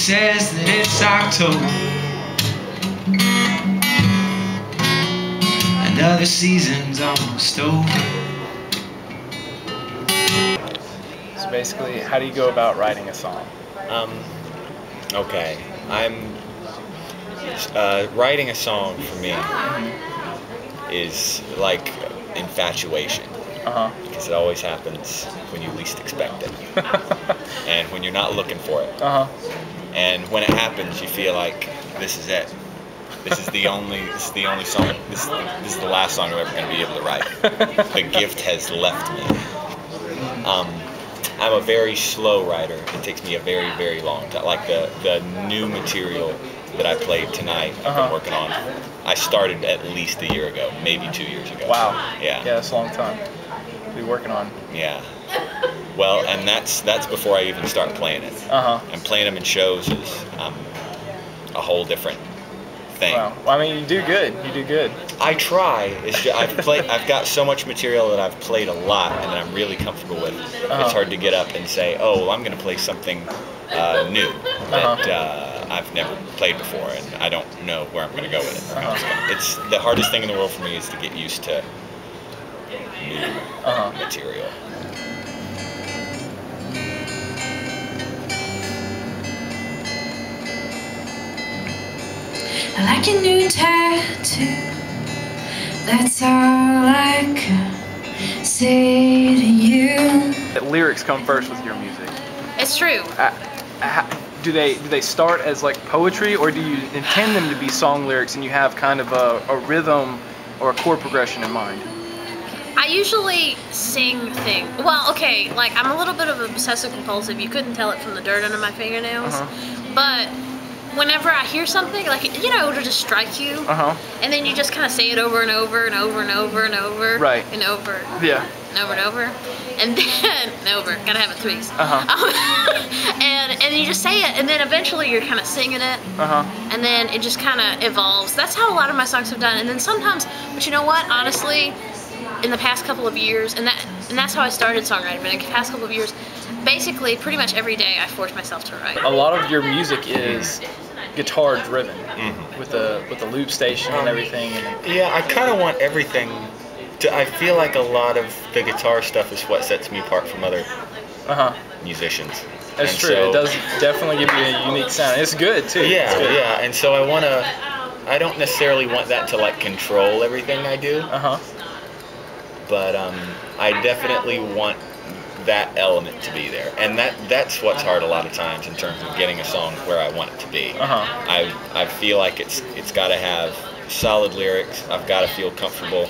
says that it's October. Another season's almost over. So basically, how do you go about writing a song? Okay, writing a song for me is like infatuation. Because it always happens when you least expect it, and when you're not looking for it. And when it happens, you feel like this is it. This is the only song. This is the last song I'm ever going to be able to write. The gift has left me. I'm a very slow writer. It takes me a very, very long time. Like the new material that I played tonight, I've been working on. I started at least a year ago, maybe 2 years ago. Wow. Yeah. Yeah, that's a long time to be working on. Yeah. Well, and that's before I even start playing it. And playing them in shows is a whole different thing. Wow. Well, I mean, you do good. You do good. I try. It's just, I've got so much material that I've played a lot and that I'm really comfortable with. It's hard to get up and say, oh, well, I'm going to play something new that I've never played before, and I don't know where I'm going to go with it. It's the hardest thing in the world for me is to get used to new material. I like your new tattoo. That's all I can say to you. The lyrics come first with your music. It's true. Do they start as like poetry, or do you intend them to be song lyrics and you have kind of a rhythm or a chord progression in mind? I usually sing things. Well, okay, like I'm a little bit of obsessive compulsive. You couldn't tell it from the dirt under my fingernails. But whenever I hear something, like, you know, it'll just strike you. And then you just kind of say it over and over and over and over and over. Right. And over. Yeah. And over and over. And then, over. Gotta have it threes. And you just say it, and then eventually you're kind of singing it. And then it just kind of evolves. That's how a lot of my songs have done. And then sometimes, but you know what, honestly, in the past couple of years, and that's how I started songwriting, but in the past couple of years, basically pretty much every day I force myself to write. A lot of your music is guitar driven, with the loop station and everything. Yeah, I kind of want everything to, I feel like a lot of the guitar stuff is what sets me apart from other musicians. That's and true. So, it does definitely give you a unique sound. It's good too. Yeah, it's good. yeah. And so I don't necessarily want that to like control everything I do. But I definitely want that element to be there, and that's what's hard a lot of times in terms of getting a song where I want it to be. I feel like it's got to have solid lyrics. I've got to feel comfortable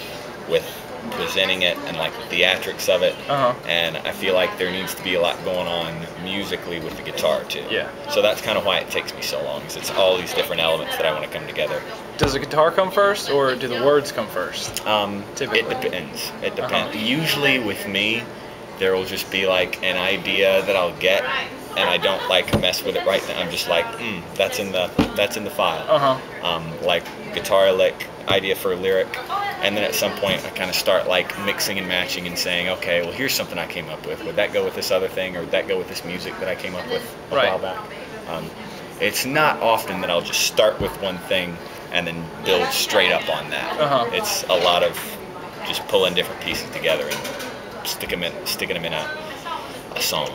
with presenting it and like the theatrics of it, and I feel like there needs to be a lot going on musically with the guitar too. Yeah. So that's kind of why it takes me so long, is it's all these different elements that I want to come together. Does the guitar come first, or do the words come first? Typically. It depends. It depends. Usually with me, there will just be like an idea that I'll get, and I don't like mess with it right now. I'm just like, that's in the file. Like guitar lick, idea for a lyric, and then at some point I kind of start like mixing and matching and saying, okay, well here's something I came up with. Would that go with this other thing, or would that go with this music that I came up with a while back? It's not often that I'll just start with one thing and then build straight up on that. It's a lot of just pulling different pieces together and sticking them in a song.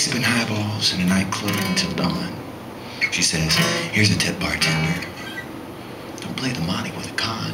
sipping highballs in a nightclub until dawn. She says, here's a tip, bartender. Don't play the money with a con.